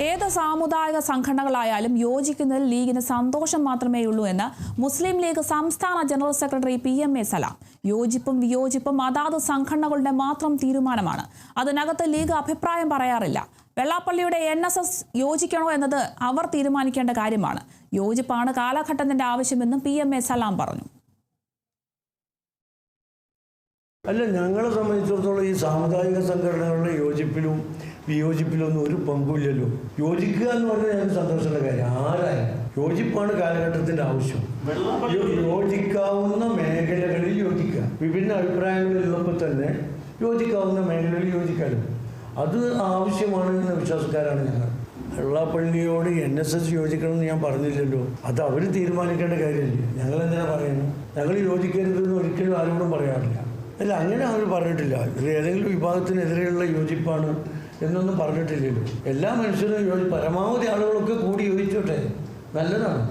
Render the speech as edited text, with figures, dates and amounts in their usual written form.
ഏത് സാമുദായിക സംഘടനകളായാലും യോജിക്കുന്നതിൽ ലീഗിന് സന്തോഷം മാത്രമേയുള്ളൂ എന്ന് മുസ്ലിം ലീഗ് സംസ്ഥാന ജനറൽ സെക്രട്ടറി PMA സലാം. യോജിപ്പും വിയോജിപ്പും അതാത് സംഘടനകളുടെ മാത്രം തീരുമാനമാണ്. അതിനകത്ത് ലീഗ് അഭിപ്രായം പറയാറില്ല. വെള്ളാപ്പള്ളിയുടെ NSS യോജിക്കണോ എന്നത് അവർ തീരുമാനിക്കേണ്ട കാര്യമാണ്. യോജിപ്പാണ് കാലഘട്ടത്തിന്റെ ആവശ്യമെന്നും PMA സലാം പറഞ്ഞു. അല്ല, ഞങ്ങളെ സംബന്ധിച്ചിടത്തോളം ഈ സാമുദായിക സംഘടനകളുടെ യോജിപ്പിലും വിയോജിപ്പിലൊന്നും ഒരു പങ്കുമില്ലല്ലോ. യോജിക്കുക എന്ന് പറഞ്ഞാൽ ഞങ്ങൾക്ക് സന്തോഷമുള്ള കാര്യം. ആരായാലും യോജിപ്പാണ് കാലഘട്ടത്തിന്റെ ആവശ്യം. യോജിക്കാവുന്ന മേഖലകളിൽ യോജിക്കുക. വിഭിന്ന അഭിപ്രായങ്ങളിലുള്ളപ്പോൾ തന്നെ യോജിക്കാവുന്ന മേഖലകളിൽ യോജിക്കാനും അത് ആവശ്യമാണ് എന്ന വിശ്വാസക്കാരാണ് ഞങ്ങൾ. വെള്ളാപ്പള്ളിയോട് NSS യോജിക്കണമെന്ന് ഞാൻ പറഞ്ഞില്ലല്ലോ. അത് അവർ തീരുമാനിക്കേണ്ട കാര്യമല്ലേ. ഞങ്ങളെന്തിനാ പറയുന്നത്? ഞങ്ങൾ യോജിക്കരുതെന്ന് ഒരിക്കലും ആരോടും പറയാറില്ല. അല്ല, അങ്ങനെ അവർ പറഞ്ഞിട്ടില്ല. ഇത് ഏതെങ്കിലും വിഭാഗത്തിനെതിരെയുള്ള യോജിപ്പാണ് എന്നൊന്നും പറഞ്ഞിട്ടില്ലല്ലോ. എല്ലാ മനുഷ്യരും പരമാവധി ആളുകളൊക്കെ കൂടി യോജിച്ചോട്ടെ, നല്ലതാണ്.